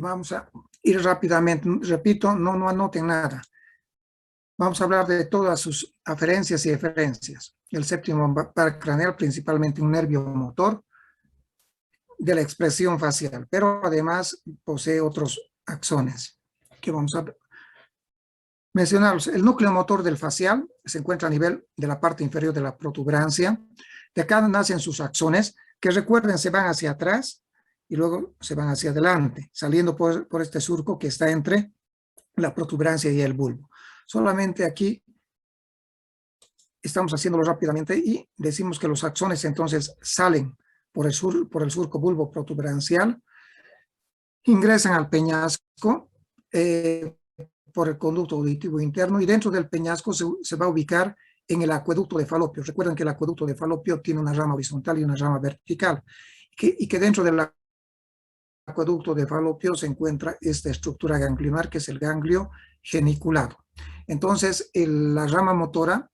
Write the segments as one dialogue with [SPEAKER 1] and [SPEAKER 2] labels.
[SPEAKER 1] vamos a ir rápidamente. Repito, no anoten nada. Vamos a hablar de todas sus aferencias y eferencias. El séptimo par craneal, principalmente un nervio motor de la expresión facial, pero además posee otros axones que vamos a mencionarlos. El núcleo motor del facial se encuentra a nivel de la parte inferior de la protuberancia. De acá nacen sus axones, que recuerden, se van hacia atrás y luego se van hacia adelante, saliendo por este surco que está entre la protuberancia y el bulbo. Solamente aquí estamos haciéndolo rápidamente y decimos que los axones entonces salen por el surco bulbo protuberancial, ingresan al peñasco por el conducto auditivo interno y dentro del peñasco se va a ubicar en el acueducto de Falopio. Recuerden que el acueducto de Falopio tiene una rama horizontal y una rama vertical y que dentro del acueducto de Falopio se encuentra esta estructura ganglionar que es el ganglio geniculado. Entonces la rama motora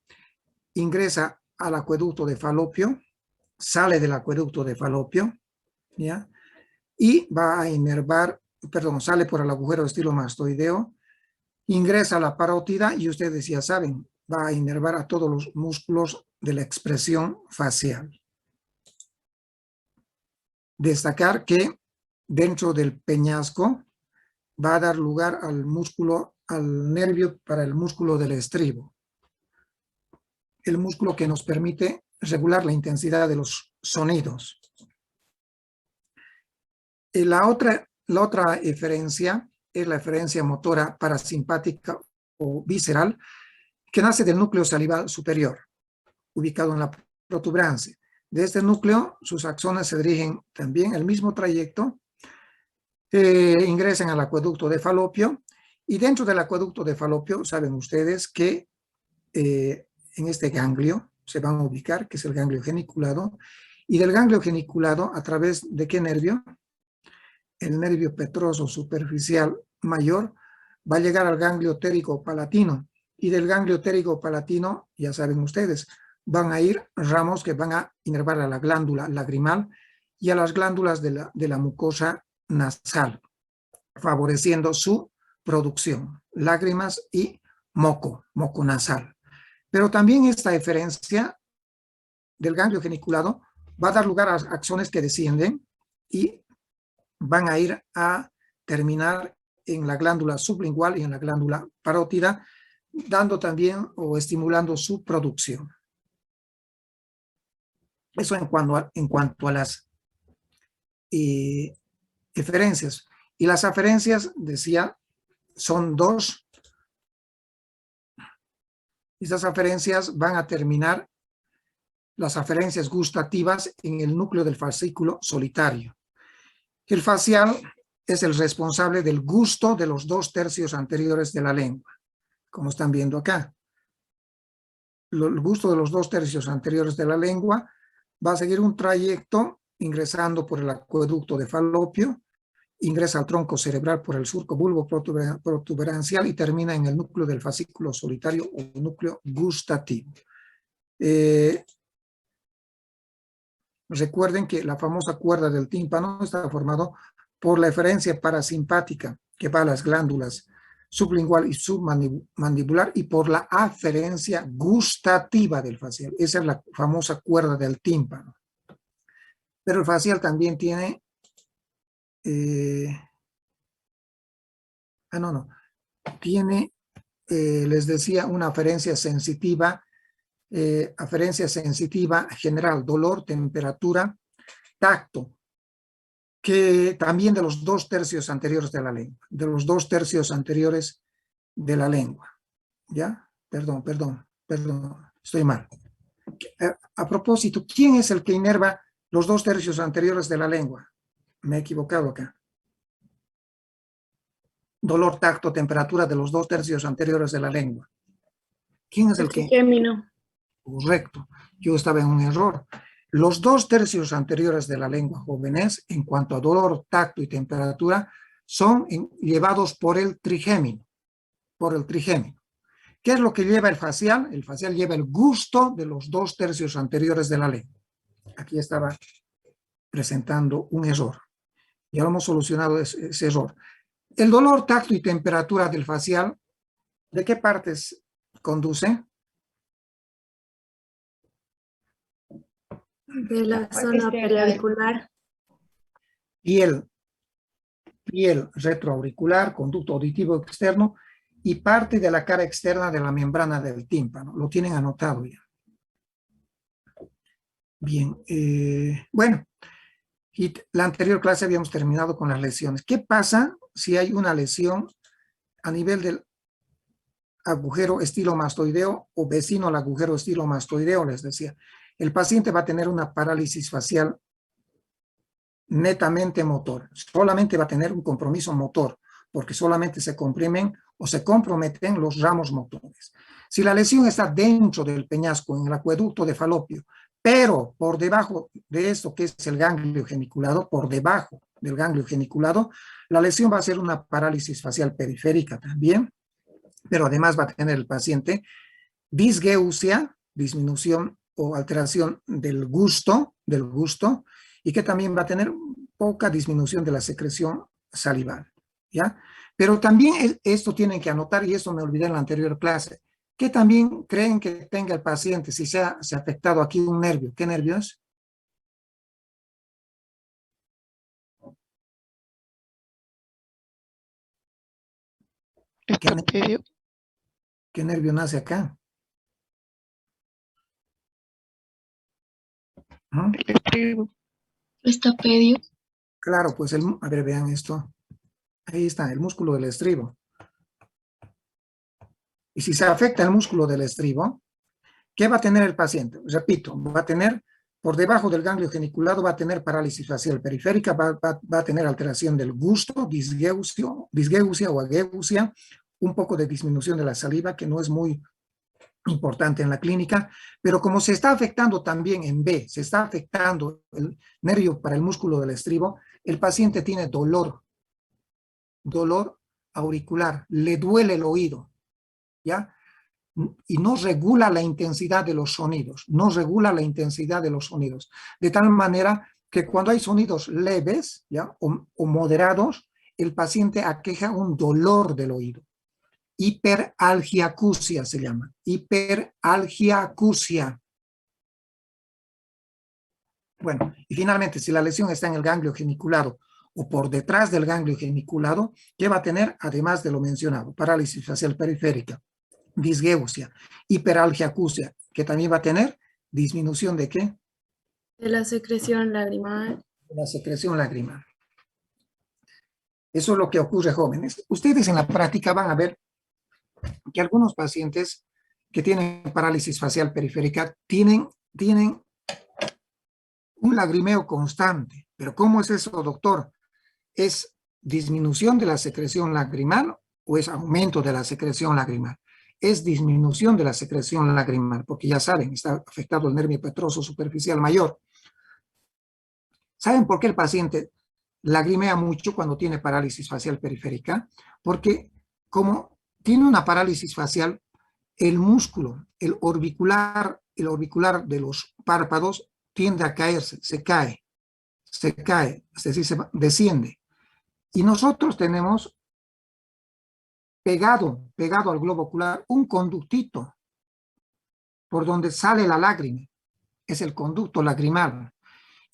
[SPEAKER 1] ingresa al acueducto de Falopio, sale del acueducto de Falopio, ¿ya? Y va a inervar, sale por el agujero estilomastoideo, ingresa a la parótida y ustedes ya saben, va a inervar a todos los músculos de la expresión facial. Destacar que dentro del peñasco va a dar lugar al músculo, al nervio para el músculo del estribo. El músculo que nos permite regular la intensidad de los sonidos. La otra eferencia es la eferencia motora parasimpática o visceral, que nace del núcleo salival superior, ubicado en la protuberancia. De este núcleo, sus axones se dirigen también el mismo trayecto, ingresan al acueducto de Falopio, y dentro del acueducto de Falopio, saben ustedes que en este ganglio se van a ubicar, que es el ganglio geniculado, y del ganglio geniculado, ¿a través de qué nervio? El nervio petroso superficial mayor va a llegar al ganglio térico palatino, y del ganglio térico palatino, ya saben ustedes, van a ir ramos que van a inervar a la glándula lagrimal y a las glándulas de la mucosa nasal, favoreciendo su producción, lágrimas y moco nasal. Pero también esta eferencia del ganglio geniculado va a dar lugar a axones que descienden y van a ir a terminar en la glándula sublingual y en la glándula parótida, dando también o estimulando su producción. Eso en cuanto a las eferencias. Y las aferencias, decía, son dos. Estas aferencias van a terminar, las aferencias gustativas, en el núcleo del fascículo solitario. El facial es el responsable del gusto de los 2/3 anteriores de la lengua, como están viendo acá. El gusto de los 2/3 anteriores de la lengua va a seguir un trayecto ingresando por el acueducto de Falopio, ingresa al tronco cerebral por el surco bulbo protuberancial y termina en el núcleo del fascículo solitario o núcleo gustativo. Recuerden que la famosa cuerda del tímpano está formado por la eferencia parasimpática que va a las glándulas sublingual y submandibular y por la aferencia gustativa del facial. Esa es la famosa cuerda del tímpano. Pero el facial también tiene tiene, les decía, una aferencia sensitiva general, dolor, temperatura, tacto, que también de los 2/3 anteriores de la lengua, ¿ya? Perdón, estoy mal. A propósito, ¿quién es el que inerva los 2/3 anteriores de la lengua? Me he equivocado acá. Dolor, tacto, temperatura de los 2/3 anteriores de la lengua. ¿Quién es el que?
[SPEAKER 2] Trigémino.
[SPEAKER 1] Correcto, yo estaba en un error. Los 2/3 anteriores de la lengua, jóvenes, en cuanto a dolor, tacto y temperatura, son llevados por el trigémino. ¿Qué es lo que lleva el facial? El facial lleva el gusto de los 2/3 anteriores de la lengua. Aquí estaba presentando un error. Ya lo hemos solucionado ese error. El dolor, tacto y temperatura del facial, ¿de qué partes conduce?
[SPEAKER 2] De la zona periauricular.
[SPEAKER 1] Piel, piel retroauricular, conducto auditivo externo y parte de la cara externa de la membrana del tímpano. Lo tienen anotado ya. Bien, bueno, y la anterior clase habíamos terminado con las lesiones. ¿Qué pasa si hay una lesión a nivel del agujero estilomastoideo o vecino al agujero estilomastoideo? Les decía, el paciente va a tener una parálisis facial netamente motor, solamente va a tener un compromiso motor, porque solamente se comprimen o se comprometen los ramos motores. Si la lesión está dentro del peñasco, en el acueducto de Falopio, pero por debajo de esto que es el ganglio geniculado, por debajo del ganglio geniculado, la lesión va a ser una parálisis facial periférica también, pero además va a tener el paciente disgeusia, disminución o alteración del gusto, y que también va a tener poca disminución de la secreción salival, ¿ya? Pero también esto tienen que anotar, y esto me olvidé en la anterior clase, que también creen que tenga el paciente, si se ha afectado aquí un nervio. ¿Qué nervio es? ¿Qué nervio nace acá? ¿Ah?
[SPEAKER 2] El estribo. Estapedio.
[SPEAKER 1] Claro, pues a ver, vean esto. Ahí está, el músculo del estribo. Y si se afecta el músculo del estribo, ¿qué va a tener el paciente? Repito, va a tener, por debajo del ganglio geniculado, va a tener parálisis facial periférica, va a tener alteración del gusto, disgeusia o ageusia, un poco de disminución de la saliva, que no es muy importante en la clínica, pero como se está afectando también en B, se está afectando el nervio para el músculo del estribo, el paciente tiene dolor auricular, le duele el oído, ¿ya? Y no regula la intensidad de los sonidos, de tal manera que cuando hay sonidos leves, ¿ya? O moderados, el paciente aqueja un dolor del oído. Hiperalgiacusia se llama, hiperalgiacusia. Bueno, y finalmente, si la lesión está en el ganglio geniculado o por detrás del ganglio geniculado, ¿qué va a tener? Además de lo mencionado, parálisis facial periférica, disgeusia, hiperalgiacusia, que también va a tener disminución ¿de qué?
[SPEAKER 2] De la secreción lagrimal.
[SPEAKER 1] De la secreción lagrimal. Eso es lo que ocurre, jóvenes. Ustedes en la práctica van a ver que algunos pacientes que tienen parálisis facial periférica tienen un lagrimeo constante. ¿Pero cómo es eso, doctor? ¿Es disminución de la secreción lagrimal o es aumento de la secreción lagrimal? Es disminución de la secreción lagrimal, porque ya saben, está afectado el nervio petroso superficial mayor. ¿Saben por qué el paciente lagrimea mucho cuando tiene parálisis facial periférica? Porque como tiene una parálisis facial, el músculo, el orbicular de los párpados tiende a caerse, se cae, es decir, desciende. Y nosotros tenemos pegado al globo ocular un conductito por donde sale la lágrima, es el conducto lagrimal.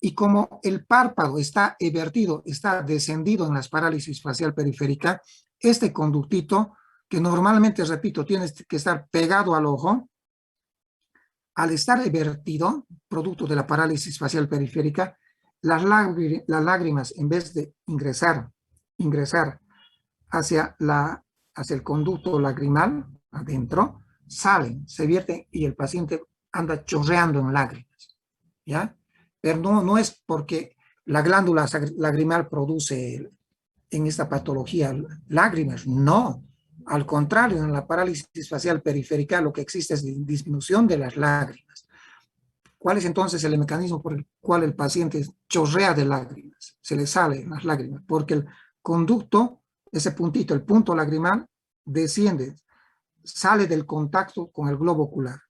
[SPEAKER 1] Y como el párpado está evertido, está descendido en las parálisis facial periférica, este conductito, que normalmente, repito, tiene que estar pegado al ojo, al estar evertido, producto de la parálisis facial periférica, las lágrimas, en vez de ingresar hacia el conducto lagrimal, adentro, salen, se vierten y el paciente anda chorreando en lágrimas, ¿ya? Pero no es porque la glándula lagrimal produce en esta patología lágrimas, no. Al contrario, en la parálisis facial periférica lo que existe es disminución de las lágrimas. ¿Cuál es entonces el mecanismo por el cual el paciente chorrea de lágrimas? Se le salen las lágrimas, porque el conducto, ese puntito, el punto lagrimal, desciende, sale del contacto con el globo ocular,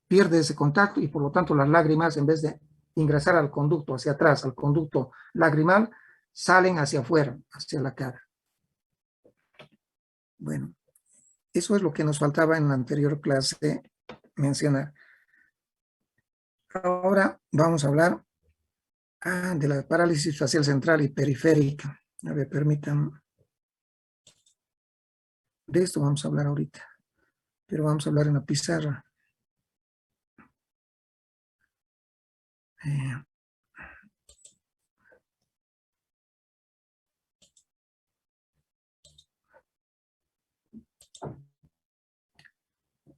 [SPEAKER 1] pierde ese contacto y por lo tanto las lágrimas, en vez de ingresar al conducto hacia atrás, al conducto lagrimal, salen hacia afuera, hacia la cara. Bueno, eso es lo que nos faltaba en la anterior clase mencionar. Ahora vamos a hablar de la parálisis facial central y periférica. A ver, permítanme. De esto vamos a hablar ahorita, pero vamos a hablar en la pizarra.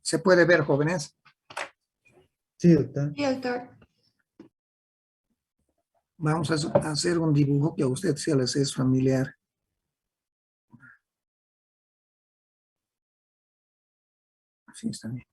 [SPEAKER 1] ¿Se puede ver, jóvenes?
[SPEAKER 3] Sí, doctor.
[SPEAKER 2] Sí, doctor.
[SPEAKER 1] Vamos a hacer un dibujo que a usted se les es familiar. Así está bien.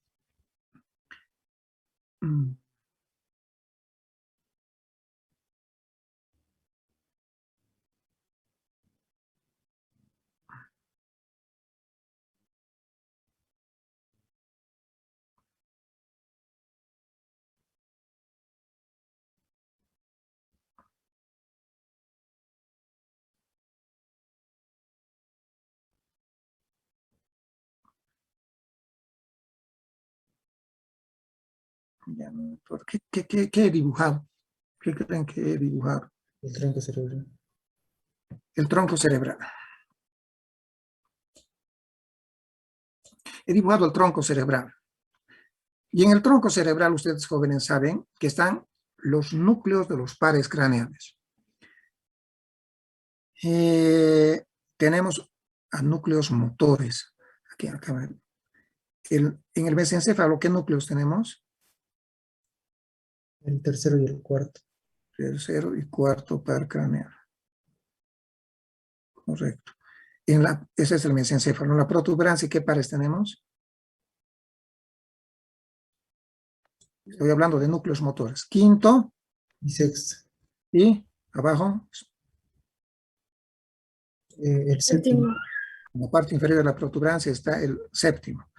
[SPEAKER 1] Ya, ¿qué he dibujado? ¿Qué creen que he dibujado?
[SPEAKER 3] El tronco cerebral.
[SPEAKER 1] El tronco cerebral. He dibujado el tronco cerebral. Y en el tronco cerebral, ustedes jóvenes saben que están los núcleos de los pares craneales. Tenemos a núcleos motores. Aquí, acá. En el mesencéfalo, ¿qué núcleos tenemos?
[SPEAKER 3] El tercero y el cuarto.
[SPEAKER 1] Tercero y cuarto par craneal. Correcto. Ese es el mesencéfalo. En la protuberancia, ¿qué pares tenemos? Estoy hablando de núcleos motores. Quinto.
[SPEAKER 3] Y sexto.
[SPEAKER 1] Y abajo.
[SPEAKER 3] El séptimo.
[SPEAKER 1] En la parte inferior de la protuberancia está el séptimo.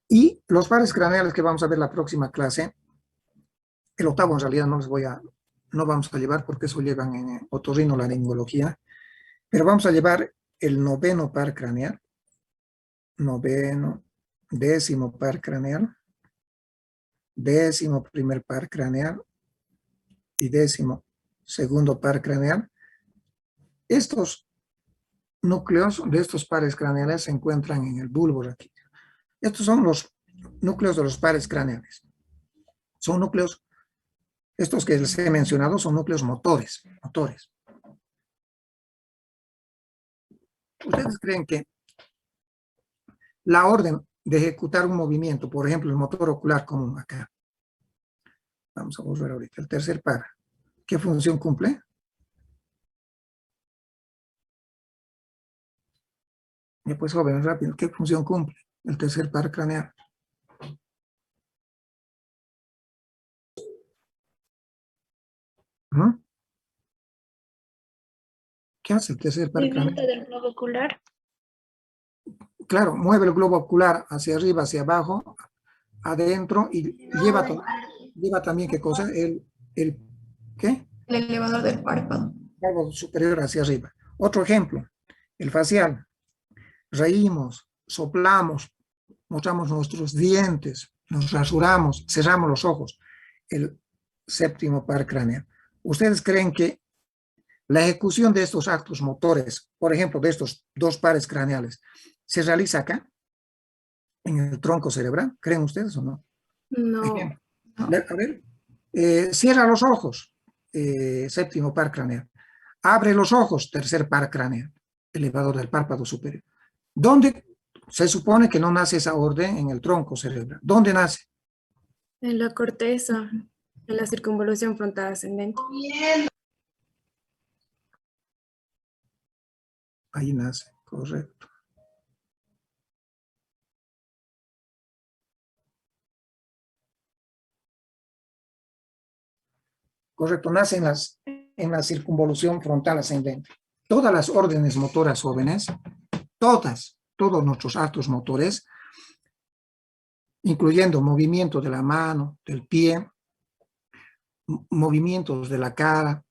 [SPEAKER 1] Y los pares craneales que vamos a ver la próxima clase, el octavo en realidad no vamos a llevar porque eso llevan en otorrinolaringología, pero vamos a llevar el noveno par craneal, noveno, décimo par craneal, décimo primer par craneal y décimo segundo par craneal. Estos núcleos de estos pares craneales se encuentran en el bulbo raquídeo. Estos son los núcleos de los pares craneales. Son núcleos, estos que les he mencionado son núcleos motores. ¿Ustedes creen que la orden de ejecutar un movimiento, por ejemplo, el motor ocular común acá, vamos a volver ahorita, el tercer par, ¿qué función cumple? Ya pues, jóvenes, rápido, ¿qué función cumple el tercer par craneal? ¿Mm? ¿Qué hace el tercer par craneal?
[SPEAKER 2] Movimiento del globo ocular.
[SPEAKER 1] Claro, mueve el globo ocular hacia arriba, hacia abajo, adentro y lleva también, ¿qué cosa? ¿Qué?
[SPEAKER 2] El elevador del párpado.
[SPEAKER 1] Algo superior hacia arriba. Otro ejemplo, el facial. Reímos, soplamos, mostramos nuestros dientes, nos rasuramos, cerramos los ojos. El séptimo par craneal. ¿Ustedes creen que la ejecución de estos actos motores, por ejemplo, de estos dos pares craneales, se realiza acá, en el tronco cerebral? ¿Creen ustedes o no?
[SPEAKER 2] No.
[SPEAKER 1] Ejemplo. A ver, cierra los ojos, séptimo par craneal. Abre los ojos, tercer par craneal, elevador del párpado superior. ¿Dónde se supone que no nace esa orden? En el tronco cerebral. ¿Dónde nace?
[SPEAKER 2] En la corteza, en la circunvolución frontal ascendente.
[SPEAKER 1] Ahí nace, correcto. Correcto, nace en la circunvolución frontal ascendente. Todas las órdenes motoras jóvenes, todos nuestros actos motores, incluyendo movimiento de la mano, del pie, movimientos de la cara,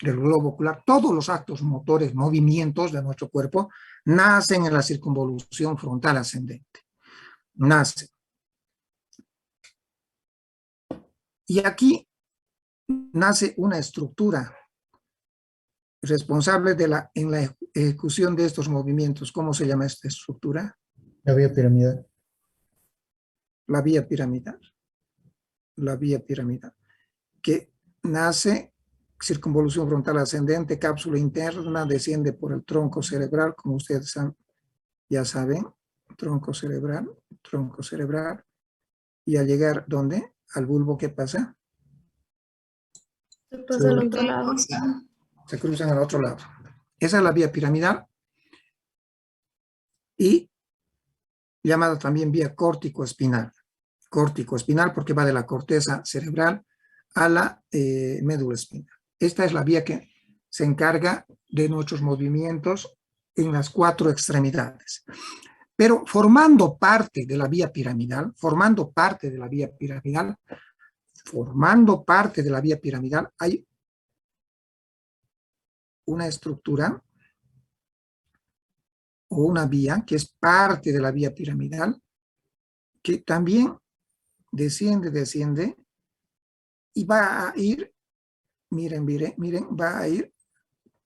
[SPEAKER 1] del globo ocular, todos los actos motores, movimientos de nuestro cuerpo, nacen en la circunvolución frontal ascendente. Nacen. Y aquí nace una estructura responsable en la ejecución de estos movimientos. ¿Cómo se llama esta estructura?
[SPEAKER 3] La vía piramidal.
[SPEAKER 1] La vía piramidal. La vía piramidal. Que nace circunvolución frontal ascendente, cápsula interna, desciende por el tronco cerebral, como ustedes ya saben, tronco cerebral, y al llegar, ¿dónde? Al bulbo, ¿qué pasa?
[SPEAKER 2] Se pasa al otro lado.
[SPEAKER 1] Se cruzan al otro lado. Esa es la vía piramidal y llamada también vía córtico-espinal. Córtico-espinal porque va de la corteza cerebral a la médula espinal. Esta es la vía que se encarga de nuestros movimientos en las 4 extremidades. Pero formando parte de la vía piramidal, hay una estructura o una vía que es parte de la vía piramidal que también desciende y va a ir, miren, va a ir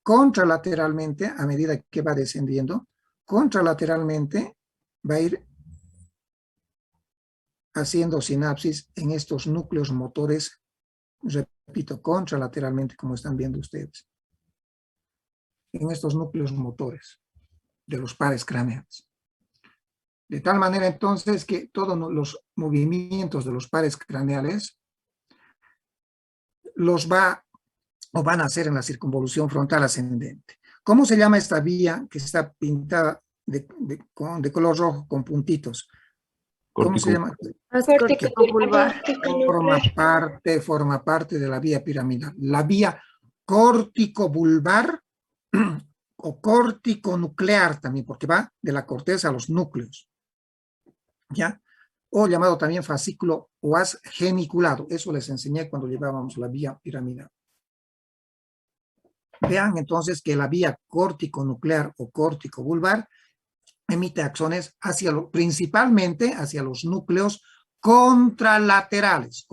[SPEAKER 1] contralateralmente a medida que va descendiendo, contralateralmente va a ir haciendo sinapsis en estos núcleos motores, repito, contralateralmente como están viendo ustedes, en estos núcleos motores de los pares craneales. De tal manera entonces que todos los movimientos de los pares craneales los va o van a hacer en la circunvolución frontal ascendente. ¿Cómo se llama esta vía que está pintada de color rojo con puntitos? ¿Cómo se llama?
[SPEAKER 2] Córtico vulvar.
[SPEAKER 1] Forma parte de la vía piramidal. La vía córtico-vulvar o córtico-nuclear también, porque va de la corteza a los núcleos. ¿Ya? O llamado también fascículo o haz geniculado. Eso les enseñé cuando llevábamos la vía piramidal. Vean entonces que la vía córtico-nuclear o córtico-vulvar emite axones principalmente hacia los núcleos contralaterales.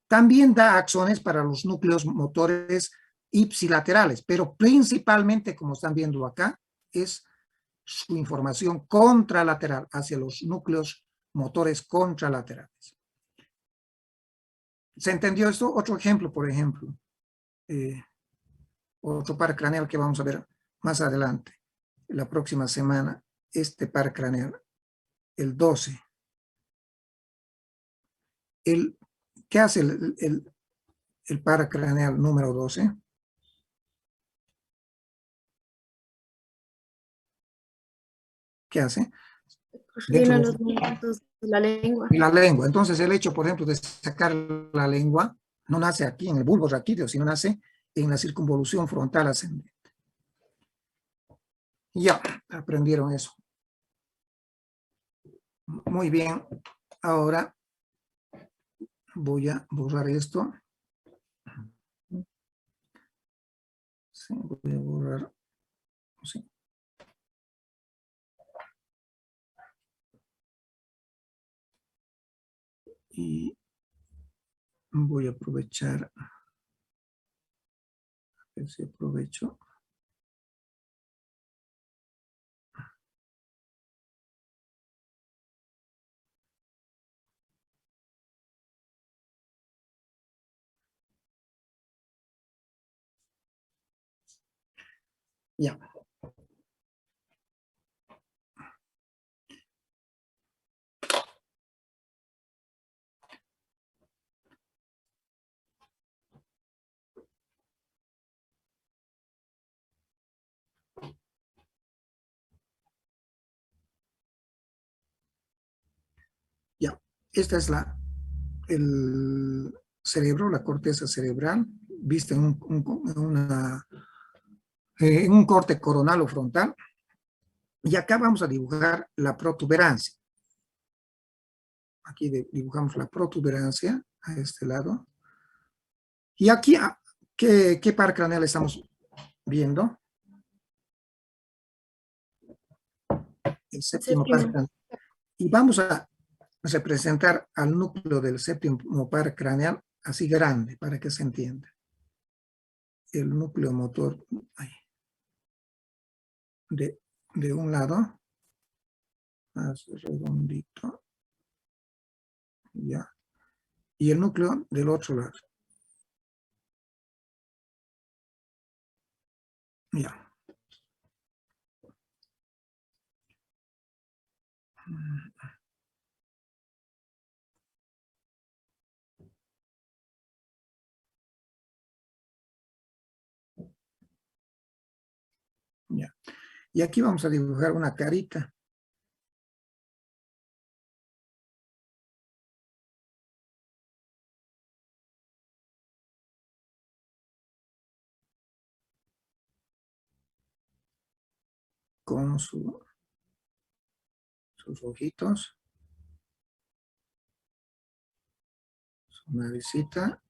[SPEAKER 1] También da axones para los núcleos motores ipsilaterales, pero principalmente, como están viendo acá, es su información contralateral hacia los núcleos motores contralaterales. ¿Se entendió esto? Otro ejemplo, por ejemplo. Otro par craneal que vamos a ver más adelante, la próxima semana, este par craneal, el 12. ¿Qué hace el par craneal número 12? ¿Qué hace?
[SPEAKER 2] Coordina los movimientos de la lengua.
[SPEAKER 1] La lengua. Entonces el hecho, por ejemplo, de sacar la lengua no nace aquí en el bulbo raquídeo, sino nace en la circunvolución frontal ascendente. Ya, aprendieron eso. Muy bien. Ahora voy a borrar esto. Sí, voy a borrar. Sí. Y voy a aprovechar. A ver si aprovecho. Ya. Ya. Esta es el cerebro, la corteza cerebral, vista en un corte coronal o frontal. Y acá vamos a dibujar la protuberancia. Aquí dibujamos la protuberancia a este lado. Y aquí, ¿qué par craneal estamos viendo? El séptimo par
[SPEAKER 2] Séptimo.
[SPEAKER 1] craneal. Y vamos a representar al núcleo del séptimo par craneal así grande para que se entienda. El núcleo motor ahí, de un lado, más redondito, ya, y el núcleo del otro lado. Ya. Ya. Y aquí vamos a dibujar una carita. Con sus ojitos, su naricita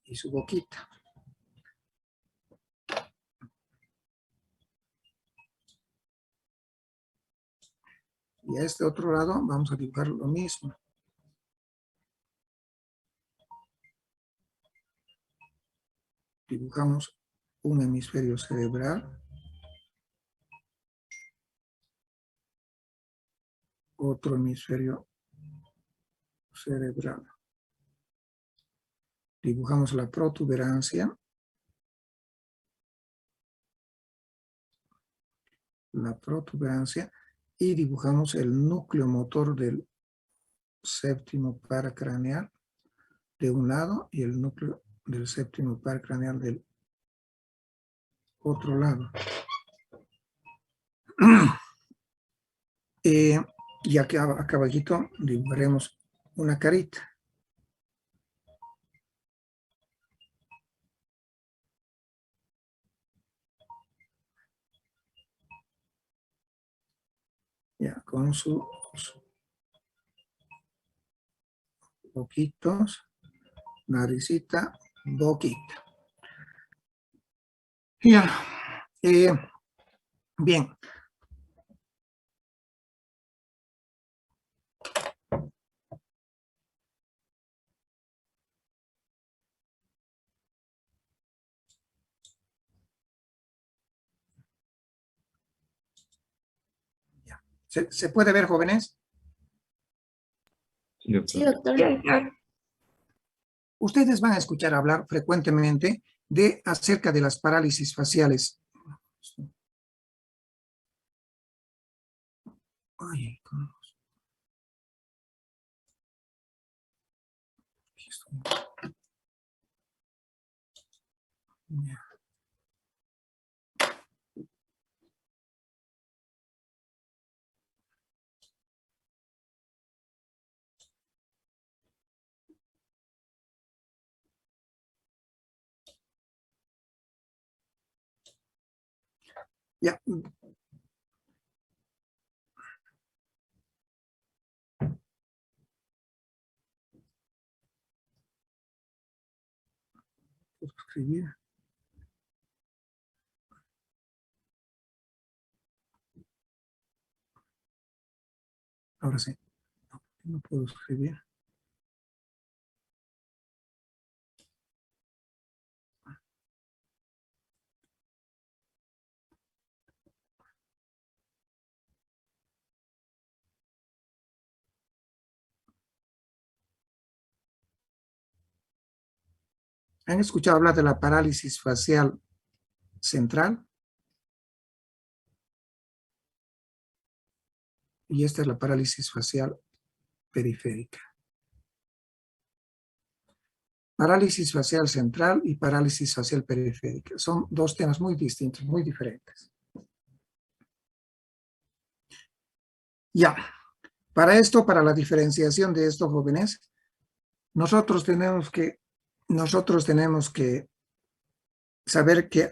[SPEAKER 1] y su boquita. Y a este otro lado vamos a dibujar lo mismo. Dibujamos un hemisferio cerebral, otro hemisferio cerebral. Dibujamos la protuberancia, y dibujamos el núcleo motor del séptimo par craneal de un lado y el núcleo del séptimo par craneal del otro lado. Y acá abajito dibujaremos una carita. Ya, con sus ojitos, naricita, boquita. Ya, bien. Ya. ¿Se puede ver, jóvenes?
[SPEAKER 2] Sí, doctor.
[SPEAKER 1] Ustedes van a escuchar hablar frecuentemente acerca de las parálisis faciales. Ay, ya. Ya. ¿Puedo escribir? Ahora sí. No puedo escribir. ¿Han escuchado hablar de la parálisis facial central? Y esta es la parálisis facial periférica. Parálisis facial central y parálisis facial periférica. Son dos temas muy distintos, muy diferentes. Ya, para esto, para la diferenciación de estos jóvenes, nosotros tenemos que saber que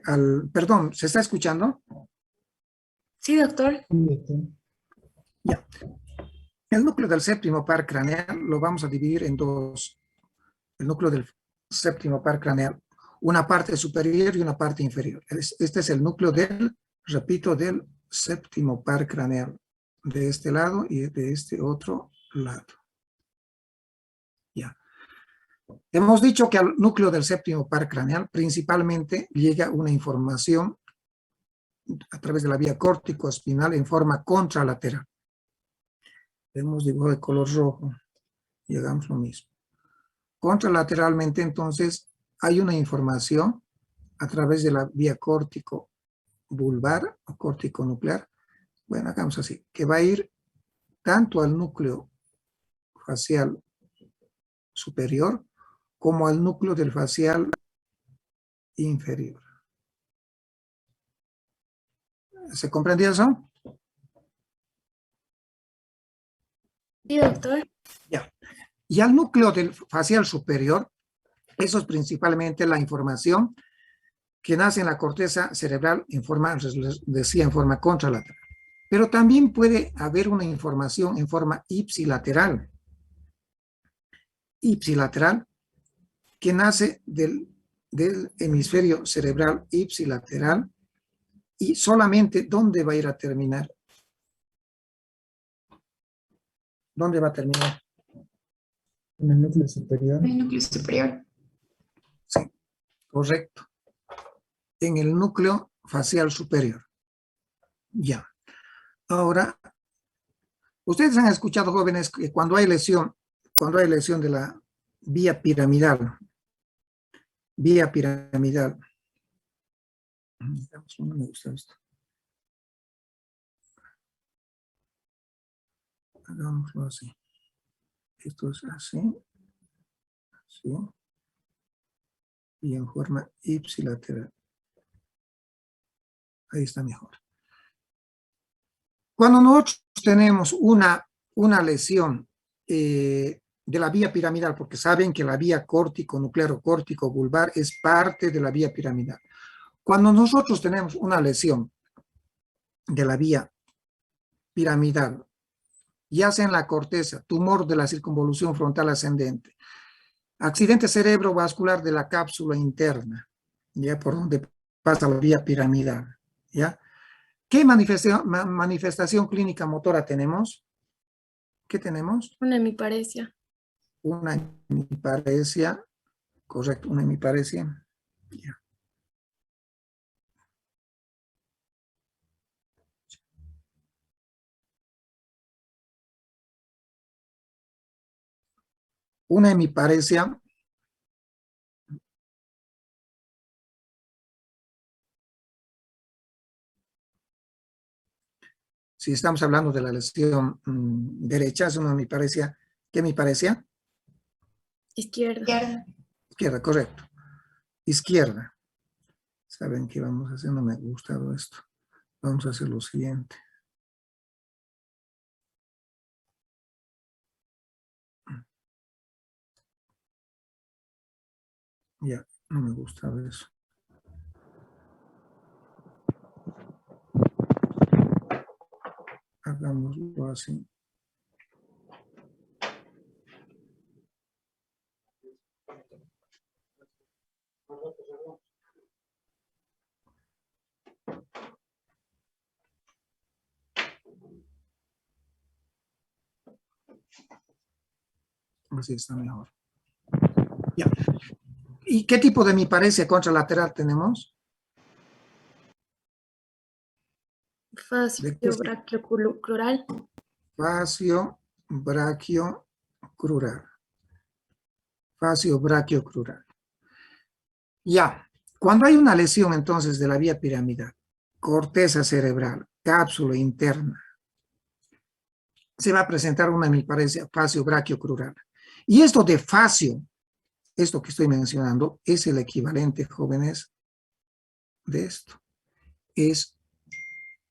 [SPEAKER 1] perdón, ¿se está escuchando?
[SPEAKER 2] Sí, doctor.
[SPEAKER 1] Ya. El núcleo del séptimo par craneal lo vamos a dividir en dos. El núcleo del séptimo par craneal, una parte superior y una parte inferior. Este es el núcleo repito, del séptimo par craneal. de este lado y de este otro lado. Ya. Hemos dicho que al núcleo del séptimo par craneal principalmente llega una información a través de la vía córtico-espinal en forma contralateral. Hemos dibujado de color rojo y hagamos lo mismo. Contralateralmente, entonces, hay una información a través de la vía córtico-vulvar o córtico-nuclear. Bueno, hagamos así, que va a ir tanto al núcleo facial superior como al núcleo del facial inferior. ¿Se comprendió eso?
[SPEAKER 2] Sí, doctor.
[SPEAKER 1] Ya. Y al núcleo del facial superior, eso es principalmente la información que nace en la corteza cerebral en forma, les decía, en forma contralateral. Pero también puede haber una información en forma ipsilateral. Ipsilateral, que nace del hemisferio cerebral ipsilateral y solamente ¿dónde va a ir a terminar? ¿Dónde va a terminar?
[SPEAKER 3] En el núcleo superior.
[SPEAKER 2] El núcleo superior.
[SPEAKER 1] Sí, correcto. En el núcleo facial superior. Ya. Ahora, ustedes han escuchado, jóvenes, que cuando hay lesión de la vía piramidal, no me gusta esto. Hagámoslo así. Esto es así, así, y en forma ipsilateral. Ahí está mejor. Cuando nosotros tenemos una lesión de la vía piramidal, porque saben que la vía córtico-nuclear o córtico-vulvar es parte de la vía piramidal. Cuando nosotros tenemos una lesión de la vía piramidal, ya sea en la corteza, tumor de la circunvolución frontal ascendente, accidente cerebrovascular de la cápsula interna, ya por donde pasa la vía piramidal, ¿ya? ¿Qué manifestación clínica motora tenemos? ¿Qué tenemos?
[SPEAKER 2] Una hemiparesia.
[SPEAKER 1] Una hemiparesia, correcto, una hemiparesia. Ya. Una hemiparesia si estamos hablando de la lesión derecha, es una hemiparesia. ¿Qué hemiparesia?
[SPEAKER 2] Izquierda.
[SPEAKER 1] Izquierda, correcto. Izquierda. ¿Saben qué vamos a hacer? No me ha gustado esto. Vamos a hacer lo siguiente. Ya, no me gusta eso. Hagámoslo así. Así está mejor. Ya. ¿Y qué tipo de hemiparesia contralateral tenemos?
[SPEAKER 2] Facio brachiocrural.
[SPEAKER 1] Facio brachiocrural. Facio brachiocrural. Ya. Cuando hay una lesión entonces de la vía piramidal, corteza cerebral, cápsula interna, se va a presentar una hemiparesia facio brachiocrural. Y esto de facio, esto que estoy mencionando, es el equivalente, jóvenes, de esto. Es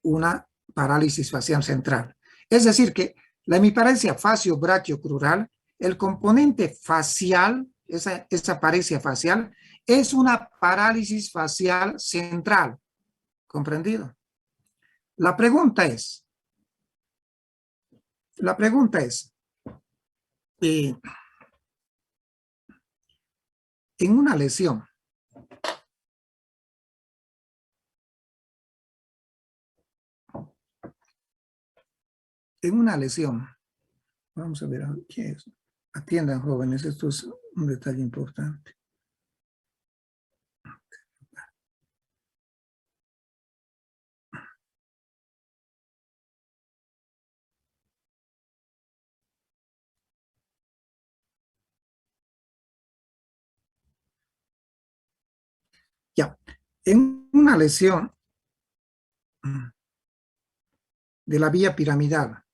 [SPEAKER 1] una parálisis facial central. Es decir, que la hemiparesia facio brachiocrural, el componente facial, esa paresia facial, es una parálisis facial central. ¿Comprendido? La pregunta es, en una lesión, en una lesión, vamos a ver qué es. Atiendan, jóvenes, esto es un detalle importante. Ya, en una lesión de la vía piramidal,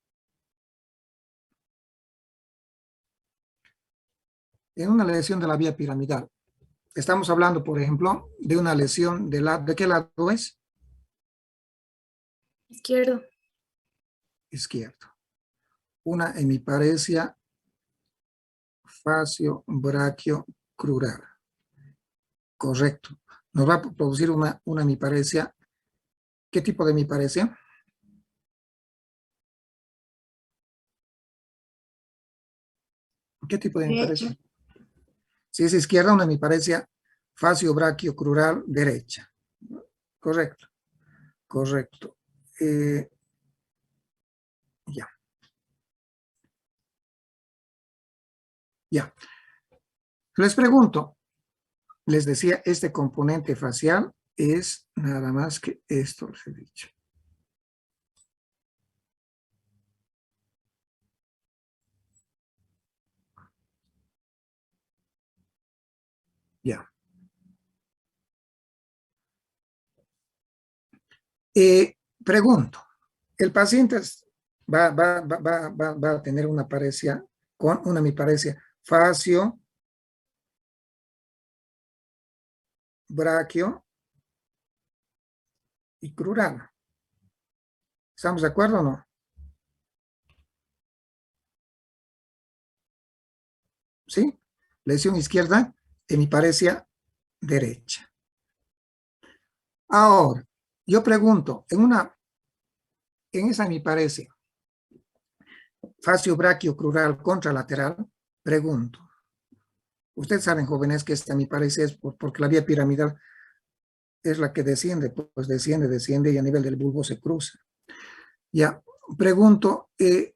[SPEAKER 1] en una lesión de la vía piramidal, estamos hablando, por ejemplo, de una lesión ¿de qué lado es?
[SPEAKER 2] Izquierdo.
[SPEAKER 1] Izquierdo. Una hemiparesia facio-braquio-crural. Correcto. Nos va a producir una hemiparesia. ¿Qué tipo de hemiparesia? ¿Qué tipo de hemiparesia?
[SPEAKER 2] Derecha.
[SPEAKER 1] Si es izquierda, una hemiparesia facio-braquio-crural derecha. Correcto. Correcto. Ya. Ya. Les pregunto, les decía, este componente facial es nada más que esto, les he dicho. Ya. Pregunto, el paciente va a tener una paresia con una hemiparesia facio, braquio y crural. ¿Estamos de acuerdo o no? ¿Sí? Lesión izquierda, hemiparesia derecha. Ahora, yo pregunto, en esa hemiparesia facio-braquio crural contralateral, pregunto. Ustedes saben, jóvenes, que esta hemiparesia es porque la vía piramidal es la que desciende, pues desciende y a nivel del bulbo se cruza. Ya, pregunto, en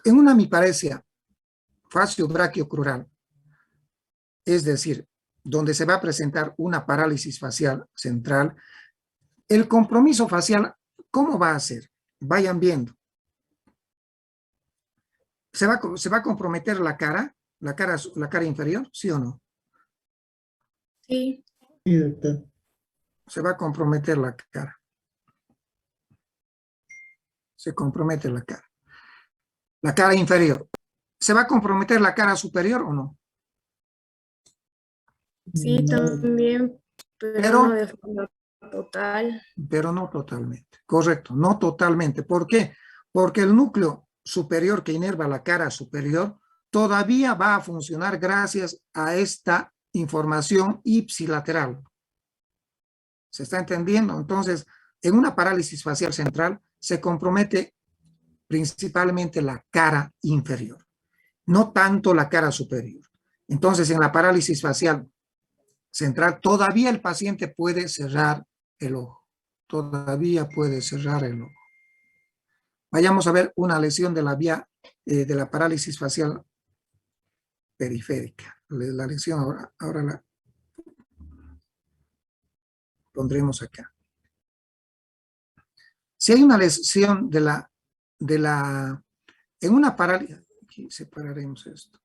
[SPEAKER 1] una hemiparesia facio-braquio crural, es decir, donde se va a presentar una parálisis facial central, el compromiso facial, ¿cómo va a ser? Vayan viendo. ¿Se va a comprometer la cara inferior? ¿Sí o no?
[SPEAKER 2] Sí.
[SPEAKER 3] Sí, doctor.
[SPEAKER 1] Se va a comprometer la cara. Se compromete la cara. La cara inferior. ¿Se va a comprometer la cara superior o no?
[SPEAKER 2] Sí,
[SPEAKER 3] No,
[SPEAKER 2] también, pero no
[SPEAKER 1] Pero
[SPEAKER 2] de forma total.
[SPEAKER 1] no totalmente. Correcto, no totalmente. ¿Por qué? Porque el núcleo superior que inerva la cara superior todavía va a funcionar gracias a esta información ipsilateral. ¿Se está entendiendo? Entonces, en una parálisis facial central se compromete principalmente la cara inferior, no tanto la cara superior. Entonces, en la parálisis facial central, todavía el paciente puede cerrar el ojo. Todavía puede cerrar el ojo. Vayamos a ver una lesión de la vía de la parálisis facial periférica. La lesión ahora la pondremos acá. Si hay una lesión en una parálisis, aquí separaremos esto.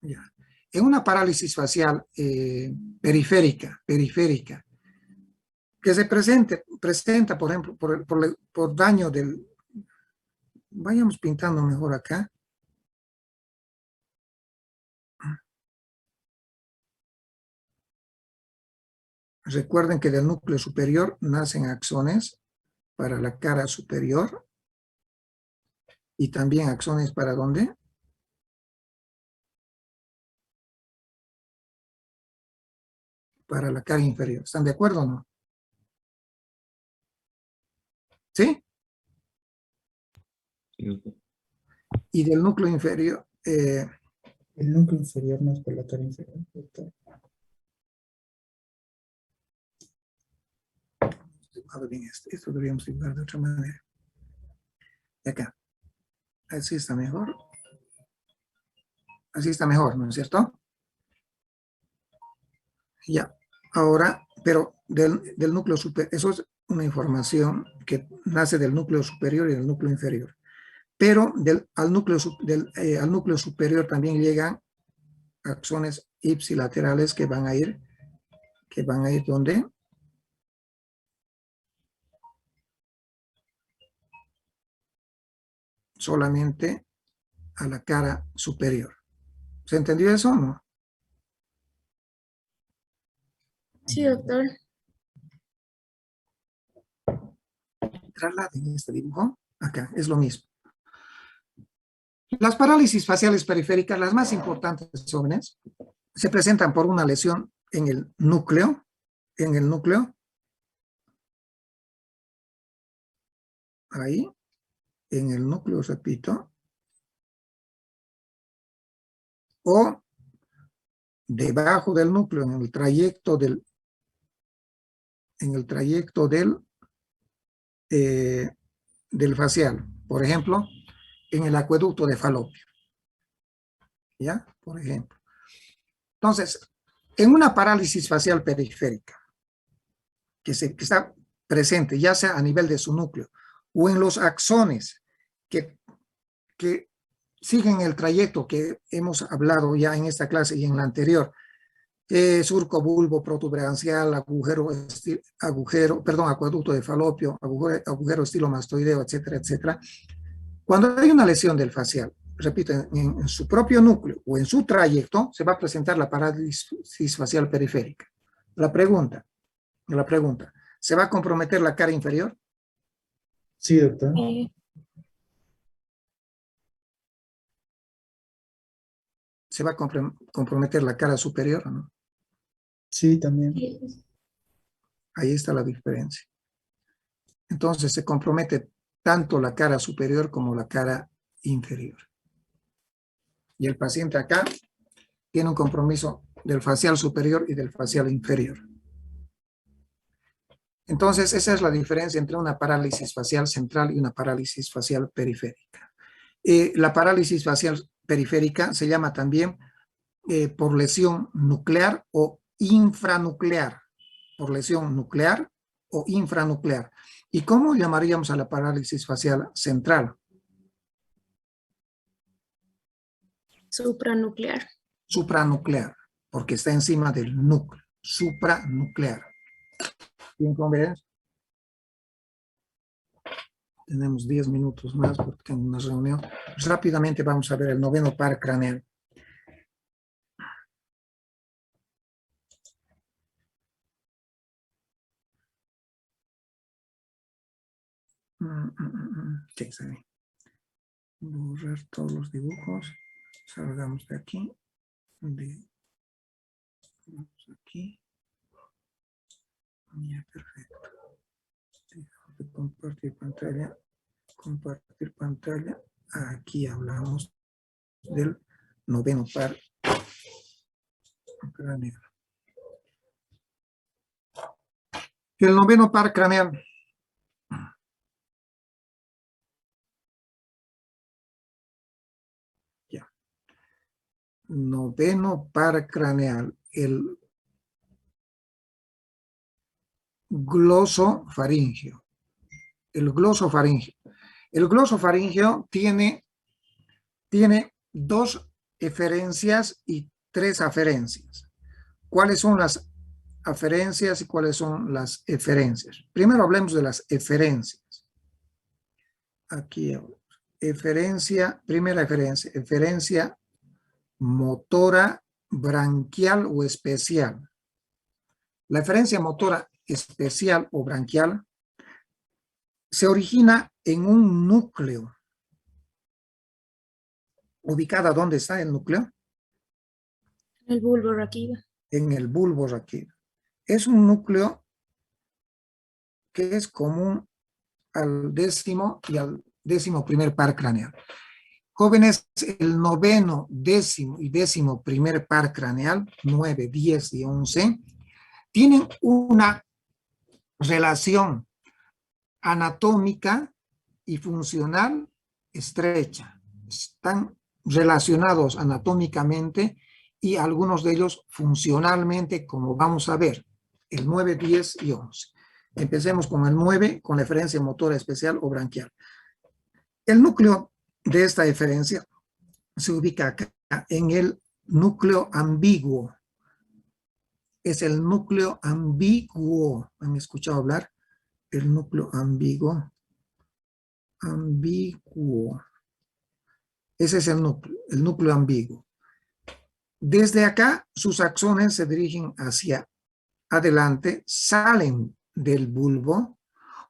[SPEAKER 1] Ya. En una parálisis facial periférica, que se presenta, por ejemplo, por daño del, vayamos pintando mejor acá. Recuerden que del núcleo superior nacen axones para la cara superior y también axones para ¿dónde? Para la cara inferior. ¿Están de acuerdo o no? ¿Sí? Y del núcleo inferior,
[SPEAKER 3] el núcleo inferior no es por la cara inferior, doctor.
[SPEAKER 1] bien, esto deberíamos dibujar de otra manera. de acá. Así está mejor. Así está mejor, ¿no es cierto? Ya. Ahora, pero del núcleo superior, eso es una información que nace del núcleo superior y del núcleo inferior. Pero al núcleo superior también llegan axones ipsilaterales que van a ir ¿dónde? Solamente a la cara superior. ¿Se entendió eso o no?
[SPEAKER 2] Sí, doctor.
[SPEAKER 1] Trasladen este dibujo. Acá, es lo mismo. Las parálisis faciales periféricas, las más importantes, jóvenes, se presentan por una lesión en el núcleo, ahí, en el núcleo, repito, o debajo del núcleo, en el trayecto del facial. Por ejemplo, en el acueducto de Falopio. ¿Ya? Por ejemplo. Entonces, en una parálisis facial periférica que está presente, ya sea a nivel de su núcleo o en los axones que siguen el trayecto que hemos hablado ya en esta clase y en la anterior, surco bulbo protuberancial, acueducto de Falopio, agujero estilomastoideo, etcétera, etcétera. Cuando hay una lesión del facial, repito, en su propio núcleo o en su trayecto, se va a presentar la parálisis facial periférica. La pregunta, ¿se va a comprometer la cara inferior?
[SPEAKER 3] Sí, doctor.
[SPEAKER 1] ¿Se va a comprometer la cara superior o no?
[SPEAKER 3] Sí, también.
[SPEAKER 1] Ahí está la diferencia. Entonces se compromete tanto la cara superior como la cara inferior. Y el paciente acá tiene un compromiso del facial superior y del facial inferior. Entonces, esa es la diferencia entre una parálisis facial central y una parálisis facial periférica. La parálisis facial periférica se llama también por lesión nuclear o infranuclear. Por lesión nuclear o infranuclear. ¿Y cómo llamaríamos a la parálisis facial central?
[SPEAKER 2] Supranuclear.
[SPEAKER 1] Supranuclear, porque está encima del núcleo. Supranuclear. ¿Bien comprenden? Tenemos 10 minutos más porque tengo una reunión. Pues rápidamente vamos a ver el noveno par craneal. Sí, está bien. Borrar todos los dibujos. Salgamos de aquí. Vamos aquí. Ya, perfecto. Dejamos de compartir pantalla. Compartir pantalla. Aquí hablamos del noveno par craneal. El noveno par craneal. Ya. Noveno par craneal. El glosofaringeo. El glosofaringeo. El glosofaringeo tiene dos eferencias y tres aferencias. ¿Cuáles son las aferencias y cuáles son las eferencias? Primero hablemos de las eferencias. Aquí, primera eferencia motora branquial o especial. La eferencia motora especial o branquial se origina en un núcleo. ¿Ubicada dónde está el núcleo?
[SPEAKER 2] El bulbo raquídeo.
[SPEAKER 1] En el bulbo raquídeo. Es un núcleo que es común al 10º y al 11º par craneal. Jóvenes, el noveno, 10º y 11º par craneal, 9, 10 y 11, tienen una relación anatómica y funcional estrecha. Están relacionados anatómicamente y algunos de ellos funcionalmente, como vamos a ver, el 9, 10 y 11. Empecemos con el 9, con la eferencia motora especial o branquial. El núcleo de esta eferencia se ubica acá en el núcleo ambiguo. Es el núcleo ambiguo. ¿Han escuchado hablar? El núcleo ambiguo. Ambiguo. Ese es el núcleo ambiguo. Desde acá, sus axones se dirigen hacia adelante, salen del bulbo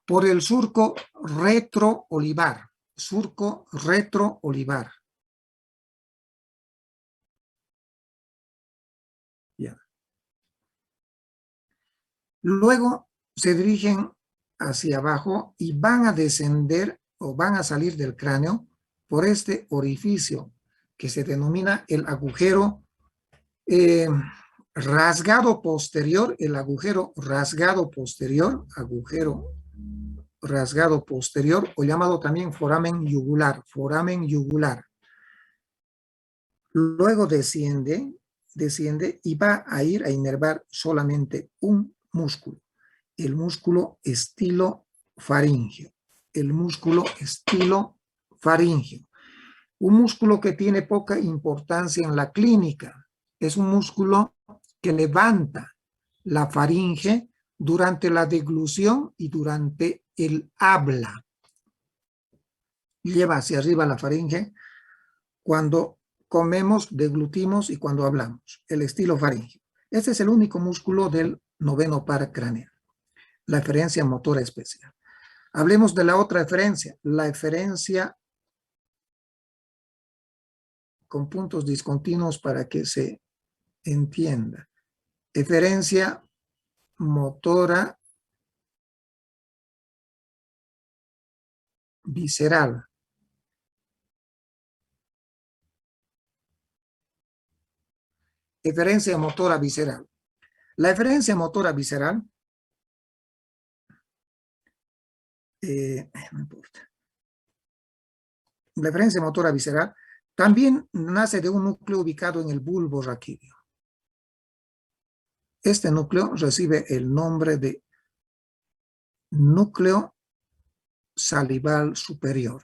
[SPEAKER 1] por el surco retroolivar. Surco retroolivar. Ya. Luego se dirigen hacia abajo y van a descender o van a salir del cráneo por este orificio que se denomina el agujero rasgado posterior, el agujero rasgado posterior o llamado también foramen yugular, Luego desciende y va a ir a inervar solamente un músculo, el músculo estilofaringeo, un músculo que tiene poca importancia en la clínica. Es un músculo que levanta la faringe durante la deglución y durante el habla. Lleva hacia arriba la faringe cuando comemos, deglutimos y cuando hablamos. El estilofaringeo. Este es el único músculo del noveno par craneal. La eferencia motora especial. Hablemos de la otra eferencia. La eferencia con puntos discontinuos para que se entienda. Eferencia motora visceral. Eferencia motora visceral. La eferencia motora visceral, no importa. La eferencia motora visceral también nace de un núcleo ubicado en el bulbo raquídeo. Este núcleo recibe el nombre de núcleo salival superior.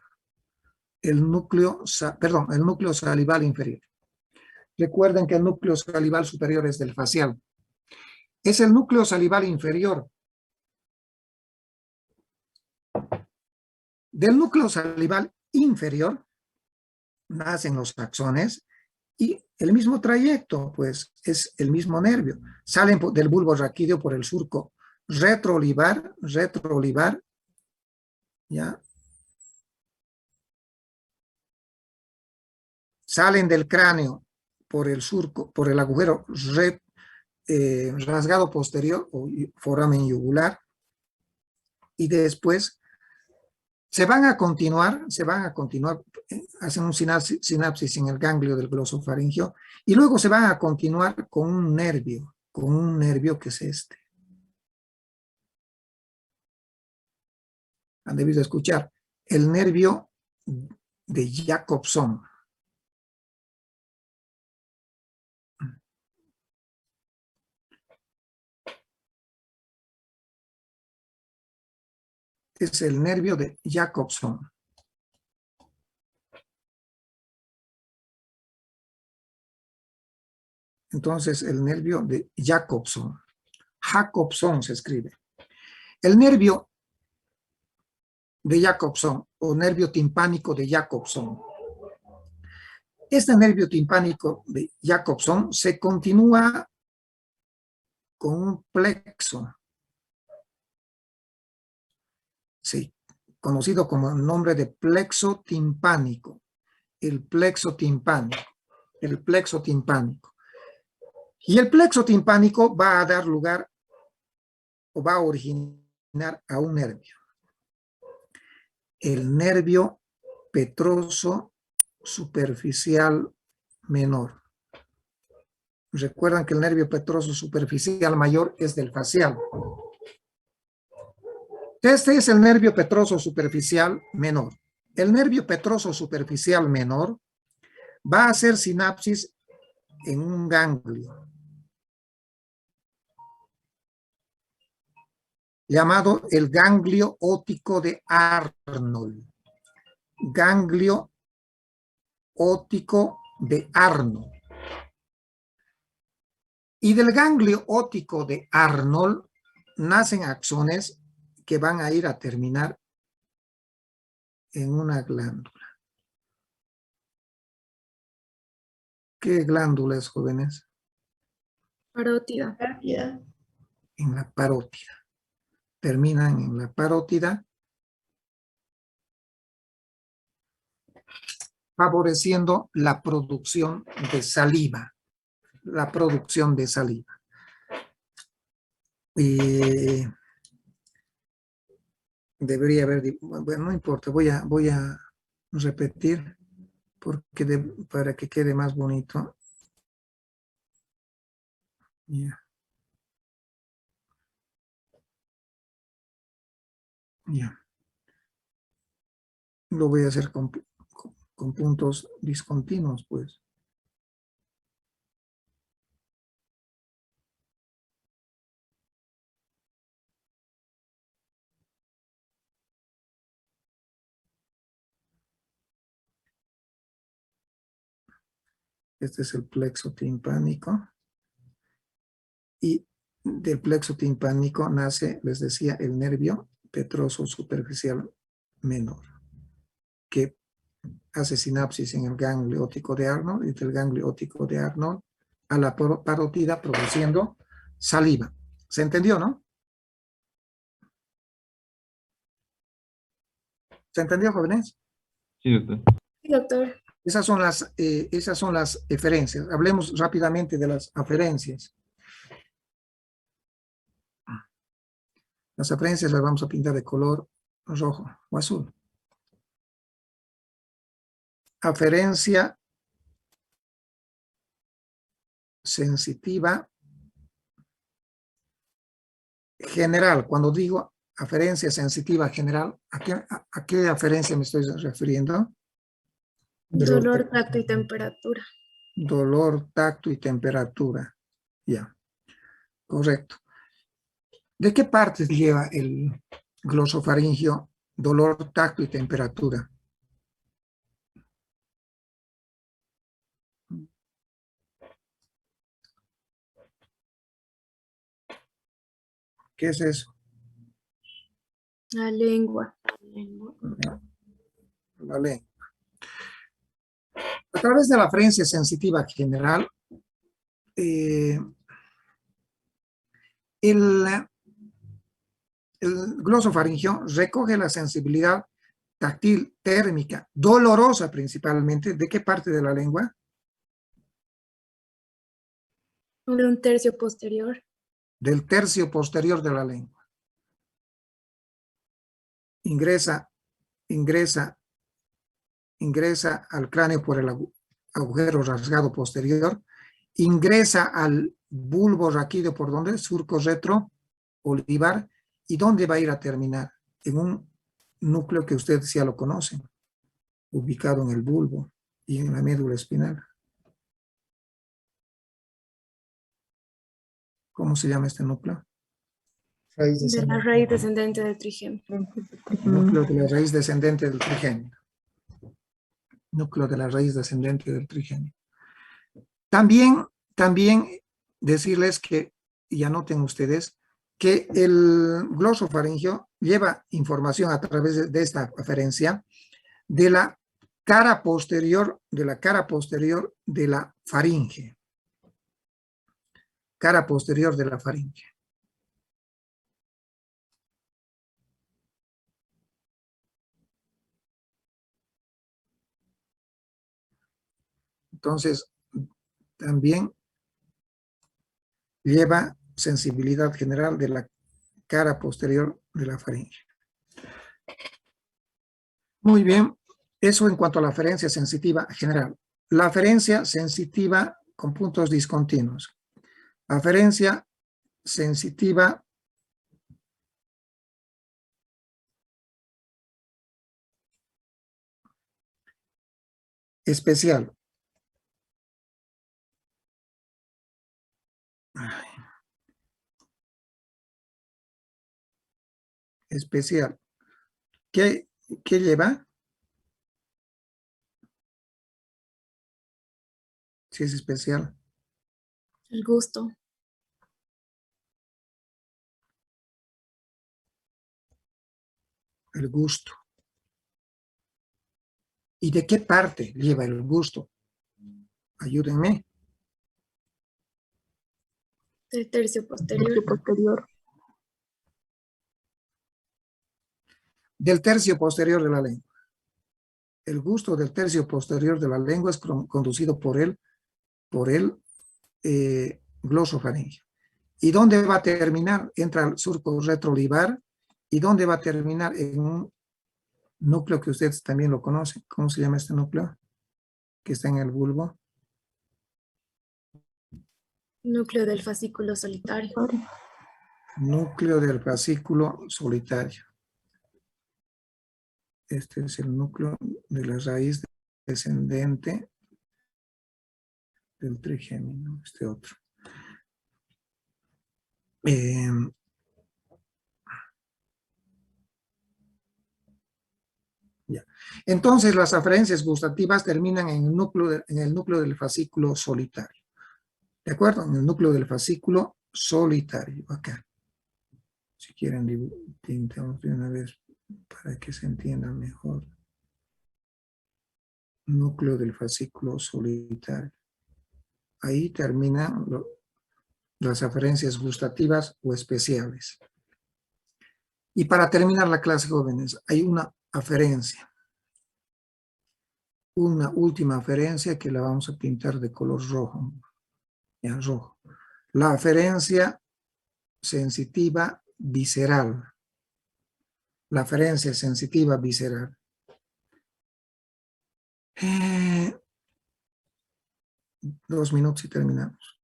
[SPEAKER 1] El núcleo salival inferior. Recuerden que el núcleo salival superior es del facial. Es el núcleo salival inferior. Del núcleo salival inferior nacen los axones y el mismo trayecto, pues es el mismo nervio. Salen del bulbo raquídeo por el surco retroolivar, ¿ya? Salen del cráneo por el surco, por el agujero rasgado posterior o foramen yugular, y después se van a continuar, hacen un sinapsis en el ganglio del glosofaringeo, y luego se van a continuar con un nervio que es este. Han debido escuchar, el nervio de Jacobson. Es el nervio de Jacobson. Entonces, el nervio de Jacobson. Jacobson se escribe. El nervio de Jacobson o nervio timpánico de Jacobson. Este nervio timpánico de Jacobson se continúa con un plexo. Sí, conocido como el nombre de plexo timpánico. El plexo timpánico. Y el plexo timpánico va a dar lugar o va a originar a un nervio. El nervio petroso superficial menor. Recuerdan que el nervio petroso superficial mayor es del facial. Este es el nervio petroso superficial menor. El nervio petroso superficial menor va a hacer sinapsis en un ganglio llamado el ganglio óptico de Arnold. Ganglio óptico de Arnold. Y del ganglio óptico de Arnold nacen axones que van a ir a terminar en una glándula. ¿Qué glándula es, jóvenes?
[SPEAKER 2] Parótida.
[SPEAKER 1] En la parótida. Terminan en la parótida, favoreciendo la producción de saliva. La producción de saliva. Debería haber, bueno, no importa, voy a repetir porque para que quede más bonito. Ya. Ya. Lo voy a hacer con puntos discontinuos, pues. Este es el plexo timpánico. Y del plexo timpánico nace, les decía, el nervio petroso superficial menor, que hace sinapsis en el ganglio óptico de Arnold y del ganglio óptico de Arnold a la parótida produciendo saliva. ¿Se entendió, no? ¿Se entendió, jóvenes?
[SPEAKER 4] Sí, doctor.
[SPEAKER 2] Sí, doctor.
[SPEAKER 1] Esas son las eferencias. Hablemos rápidamente de las aferencias. Las aferencias las vamos a pintar de color rojo o azul. Aferencia sensitiva general. Cuando digo aferencia sensitiva general, ¿a qué aferencia me estoy refiriendo?
[SPEAKER 2] Dolor, tacto y temperatura.
[SPEAKER 1] Dolor, tacto y temperatura. Ya, correcto. ¿De qué partes lleva el glosofaringio dolor, tacto y temperatura? ¿Qué es eso?
[SPEAKER 2] La lengua.
[SPEAKER 1] La lengua. A través de la aferencia sensitiva general, el glosofaringio recoge la sensibilidad táctil, térmica, dolorosa principalmente. ¿De qué parte de la lengua?
[SPEAKER 2] De un tercio posterior.
[SPEAKER 1] Del tercio posterior de la lengua. Ingresa al cráneo por el agujero rasgado posterior, ingresa al bulbo raquídeo por donde, surco retro olivar, y dónde va a ir a terminar, en un núcleo que ustedes ya lo conocen, ubicado en el bulbo y en la médula espinal. ¿Cómo se llama este núcleo?
[SPEAKER 2] De la raíz descendente del trigémino.
[SPEAKER 1] Núcleo de la raíz descendente del trigémino. Núcleo de la raíz descendente del trigémino. También decirles que, y anoten ustedes, que el glosofaringio lleva información a través de esta aferencia de la cara posterior de la faringe. Cara posterior de la faringe. Entonces, también lleva sensibilidad general de la cara posterior de la faringe. Muy bien, eso en cuanto a la aferencia sensitiva general. La aferencia sensitiva con puntos discontinuos. Aferencia sensitiva Especial. Ay, especial. ¿Qué lleva? Si es especial.
[SPEAKER 2] El gusto.
[SPEAKER 1] El gusto. ¿Y de qué parte lleva el gusto? Ayúdenme.
[SPEAKER 2] Del tercio posterior.
[SPEAKER 1] Del tercio posterior de la lengua. El gusto del tercio posterior de la lengua es conducido por el glosofaringeo. ¿Y dónde va a terminar? Entra al surco retroolivar. ¿Y dónde va a terminar? En un núcleo que ustedes también lo conocen. ¿Cómo se llama este núcleo? Que está en el bulbo.
[SPEAKER 2] Núcleo del fascículo solitario.
[SPEAKER 1] Núcleo del fascículo solitario. Este es el núcleo de la raíz descendente del trigémino, este otro. Ya. Entonces, las aferencias gustativas terminan en el núcleo del fascículo solitario. ¿De acuerdo? En el núcleo del fascículo solitario, acá. Si quieren, pintamos de una vez para que se entienda mejor. Núcleo del fascículo solitario. Ahí terminan las aferencias gustativas o especiales. Y para terminar la clase, jóvenes, hay una aferencia. Una última aferencia que la vamos a pintar de color rojo. Ya, rojo. La aferencia sensitiva visceral. La aferencia sensitiva visceral. 2 minutos y terminamos.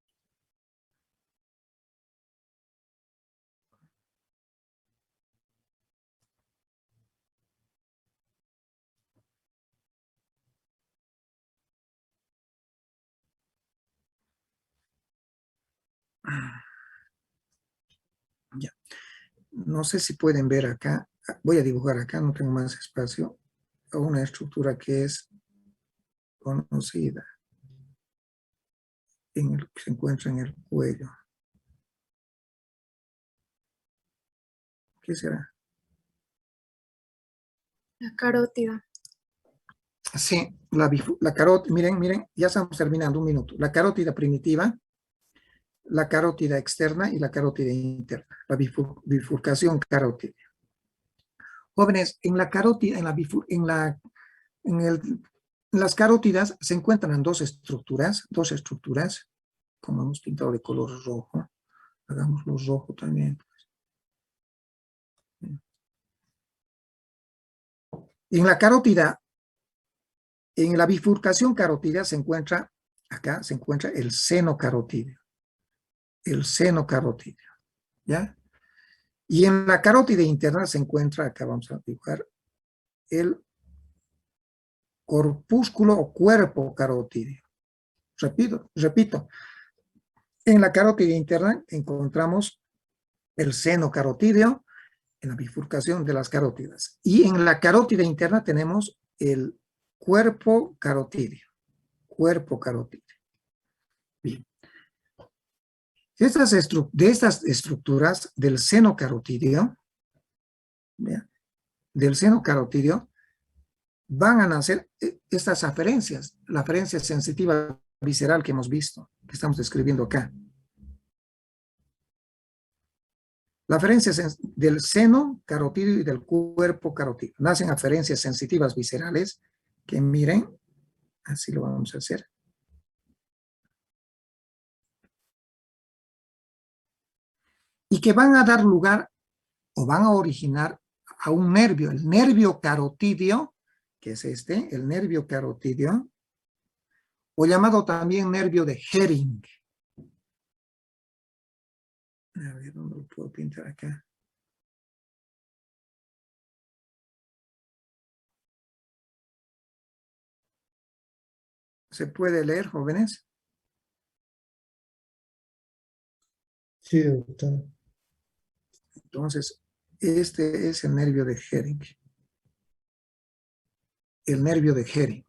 [SPEAKER 1] Ya. No sé si pueden ver acá. Voy a dibujar acá, no tengo más espacio. Una estructura que es conocida. Que se encuentra en el cuello. ¿Qué será?
[SPEAKER 2] La carótida.
[SPEAKER 1] Sí, la carótida, miren, ya estamos terminando, 1 minuto. La carótida primitiva, la carótida externa y la carótida interna. La bifurcación carótida. Jóvenes, en la carótida, en las carótidas se encuentran dos estructuras, como hemos pintado de color rojo. Hagámoslo rojo también. En la carótida, en la bifurcación carótida acá se encuentra el seno carotídeo. El seno carotídeo, ¿ya? Y en la carótida interna se encuentra, acá vamos a dibujar, el corpúsculo o cuerpo carotídeo. Repito, en la carótida interna encontramos el seno carotídeo en la bifurcación de las carótidas. Y en la carótida interna tenemos el cuerpo carotídeo. Cuerpo carotídeo. Bien. De estas estructuras del seno carotídeo, van a nacer estas aferencias, la aferencia sensitiva visceral que hemos visto, que estamos describiendo acá. La aferencia del seno carotídeo y del cuerpo carotídeo. Nacen aferencias sensitivas viscerales que miren, así lo vamos a hacer. Y que van a dar lugar o van a originar a un nervio, el nervio carotídeo, que es el nervio carotídeo, o llamado también nervio de Hering. A ver, ¿dónde lo puedo pintar acá? ¿Se puede leer, jóvenes?
[SPEAKER 3] Sí, doctor.
[SPEAKER 1] Entonces, este es el nervio de Hering. El nervio de Hering.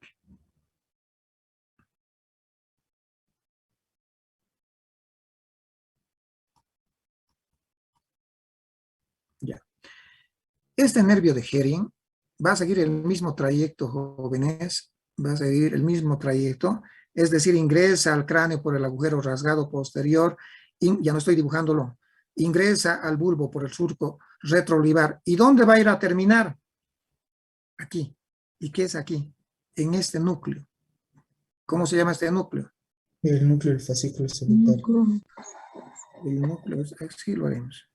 [SPEAKER 1] Ya. Este nervio de Hering va a seguir el mismo trayecto, jóvenes. Va a seguir el mismo trayecto. Es decir, ingresa al cráneo por el agujero rasgado posterior. Ya no estoy dibujándolo. Ingresa al bulbo por el surco retroolivar. ¿Y dónde va a ir a terminar? Aquí. ¿Y qué es aquí? En este núcleo. ¿Cómo se llama este núcleo?
[SPEAKER 3] El núcleo del fascículo solitario.
[SPEAKER 1] El núcleo, así lo haremos.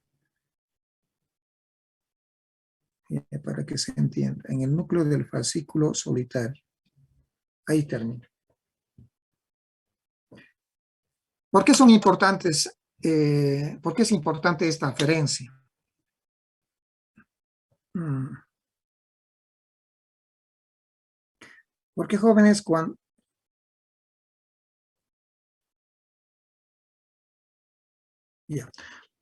[SPEAKER 1] Para que se entienda. En el núcleo del fascículo solitario. Ahí termina. ¿Por qué son importantes? ¿Por qué es importante esta aferencia? Porque jóvenes, cuando... Ya.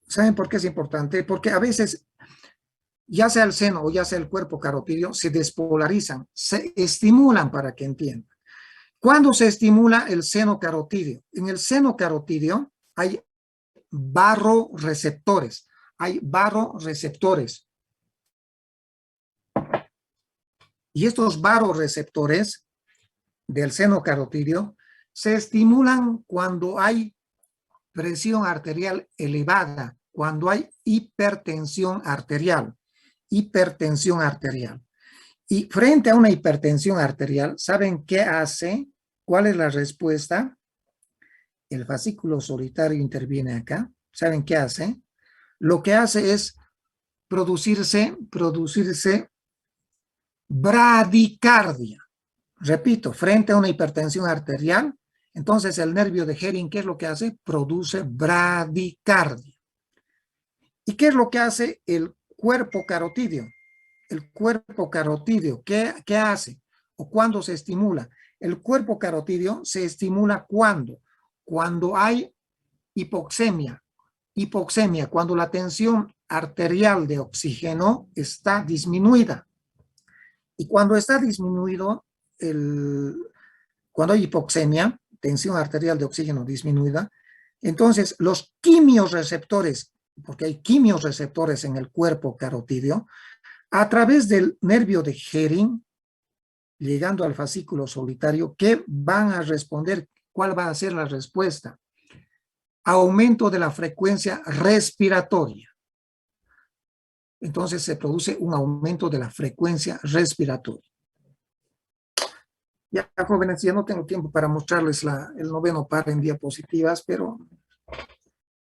[SPEAKER 1] ¿Saben por qué es importante? Porque a veces, ya sea el seno o ya sea el cuerpo carotidio, se despolarizan, se estimulan para que entiendan. ¿Cuándo se estimula el seno carotidio? En el seno carotidio hay barroreceptores. Hay barroreceptores. Y estos barroreceptores del seno carotidio se estimulan cuando hay presión arterial elevada, cuando hay hipertensión arterial. Hipertensión arterial. Y frente a una hipertensión arterial, ¿saben qué hace? ¿Cuál es la respuesta? El fascículo solitario interviene acá. ¿Saben qué hace? Lo que hace es producirse bradicardia. Repito, frente a una hipertensión arterial, entonces el nervio de Hering, ¿qué es lo que hace? Produce bradicardia. ¿Y qué es lo que hace el cuerpo carotidio? El cuerpo carotidio, ¿qué hace? ¿O cuándo se estimula? El cuerpo carotidio se estimula ¿cuándo? Cuando hay hipoxemia. Hipoxemia, cuando la tensión arterial de oxígeno está disminuida. Y cuando está disminuido, cuando hay hipoxemia, tensión arterial de oxígeno disminuida, entonces los quimiorreceptores, porque hay quimiorreceptores en el cuerpo carotidio, a través del nervio de Hering, llegando al fascículo solitario, ¿qué van a responder? ¿Cuál va a ser la respuesta? Aumento de la frecuencia respiratoria. Entonces se produce un aumento de la frecuencia respiratoria. Ya, jóvenes, ya no tengo tiempo para mostrarles el noveno par en diapositivas, pero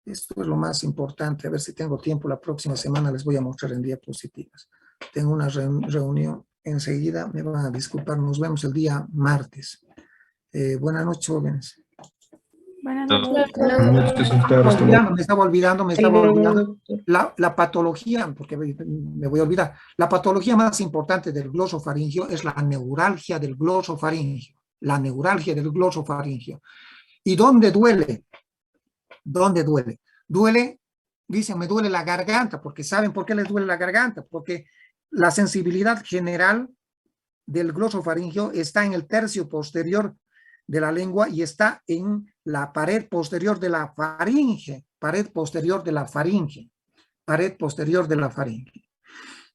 [SPEAKER 1] esto es lo más importante. A ver si tengo tiempo. La próxima semana les voy a mostrar en diapositivas. Tengo una reunión enseguida. Me van a disculpar. Nos vemos el día martes. Buenas noches, jóvenes.
[SPEAKER 2] Buenas
[SPEAKER 3] noches.
[SPEAKER 1] Me estaba olvidando. La patología, porque me voy a olvidar. La patología más importante del glosofaringio es la neuralgia del glosofaringio. La neuralgia del glosofaringio. ¿Y dónde duele? ¿Dónde duele? Duele, dicen, me duele la garganta, porque ¿saben por qué les duele la garganta? Porque la sensibilidad general del glosofaringio está en el tercio posterior de la lengua y está en la pared posterior de la faringe, pared posterior de la faringe, pared posterior de la faringe.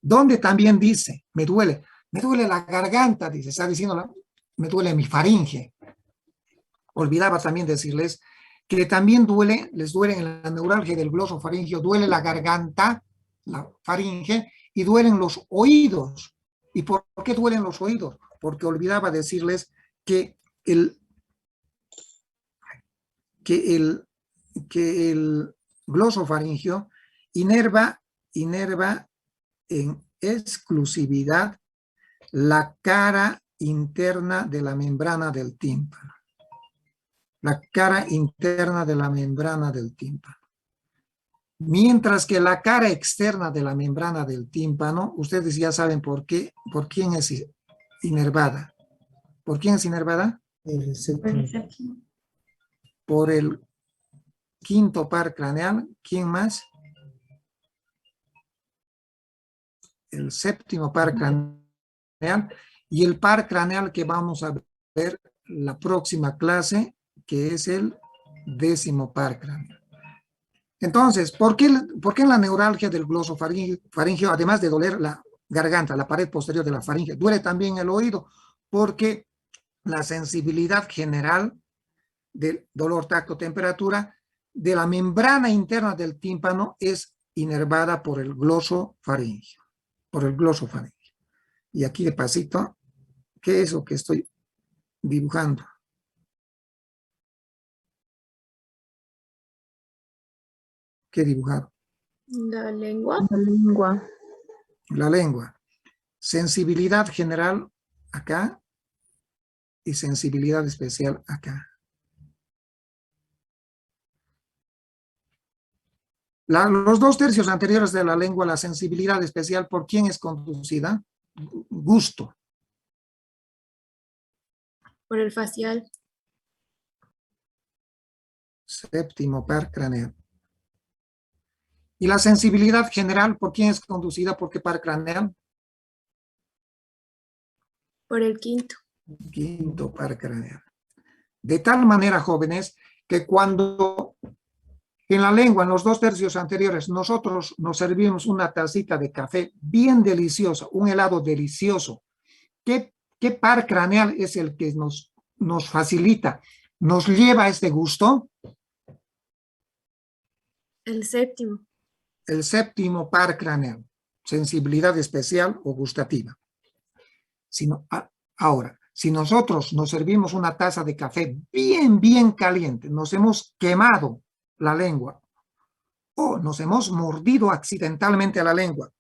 [SPEAKER 1] Donde también dice, me duele la garganta, dice, está diciendo, me duele mi faringe. Olvidaba también decirles que también les duele en la neuralgia del glosofaringio, duele la garganta, la faringe, y duelen los oídos. ¿Y por qué duelen los oídos? Porque olvidaba decirles que el glosofaringio inerva en exclusividad la cara interna de la membrana del tímpano. La cara interna de la membrana del tímpano. Mientras que la cara externa de la membrana del tímpano, ustedes ya saben por quién es inervada. ¿Por quién es inervada?
[SPEAKER 3] El séptimo.
[SPEAKER 1] Por el quinto par craneal, ¿quién más? El séptimo par craneal y el par craneal que vamos a ver la próxima clase, que es el 10º par craneal. Entonces, ¿por qué la neuralgia del glosofaringeo, además de doler la garganta, la pared posterior de la faringe, duele también el oído? Porque la sensibilidad general del dolor, tacto, temperatura de la membrana interna del tímpano es inervada por el glosofaringeo, Y aquí de pasito, ¿qué es lo que estoy dibujando? ¿Qué he dibujado?
[SPEAKER 2] La lengua.
[SPEAKER 4] La lengua.
[SPEAKER 1] La lengua. Sensibilidad general acá y sensibilidad especial acá. Los 2 tercios anteriores de la lengua, la sensibilidad especial, ¿por quién es conducida? Gusto.
[SPEAKER 2] Por el facial.
[SPEAKER 1] Séptimo par craneal. Y la sensibilidad general, ¿por quién es conducida? ¿Por qué par craneal?
[SPEAKER 2] Por el quinto.
[SPEAKER 1] Quinto par craneal. De tal manera, jóvenes, que cuando en la lengua, en los 2 tercios anteriores, nosotros nos servimos una tacita de café bien deliciosa, un helado delicioso, ¿qué par craneal es el que nos facilita, nos lleva a este gusto?
[SPEAKER 2] El séptimo.
[SPEAKER 1] El séptimo par craneal, sensibilidad especial o gustativa. Ahora, si nosotros nos servimos una taza de café bien caliente, nos hemos quemado la lengua o nos hemos mordido accidentalmente a la lengua,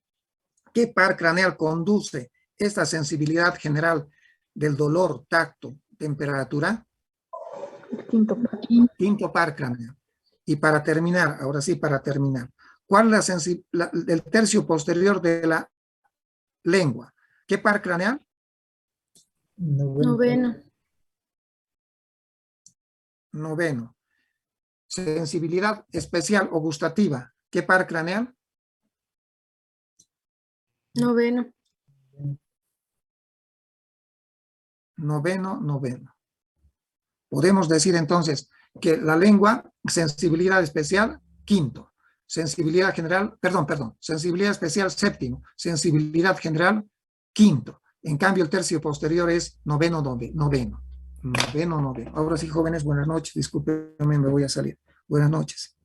[SPEAKER 1] ¿qué par craneal conduce esta sensibilidad general del dolor, tacto, temperatura? Quinto par craneal. Y para terminar, ahora sí para terminar, ¿cuál es el tercio posterior de la lengua? ¿Qué par craneal?
[SPEAKER 2] Noveno.
[SPEAKER 1] Noveno. Sensibilidad especial o gustativa, ¿qué par craneal?
[SPEAKER 2] Noveno.
[SPEAKER 1] Noveno. Podemos decir entonces que la lengua, sensibilidad especial, quinto. Sensibilidad general, perdón, sensibilidad especial, séptimo. Sensibilidad general, quinto. En cambio, el tercio posterior es noveno. Ahora sí, jóvenes, buenas noches. Discúlpenme, me voy a salir. Buenas noches.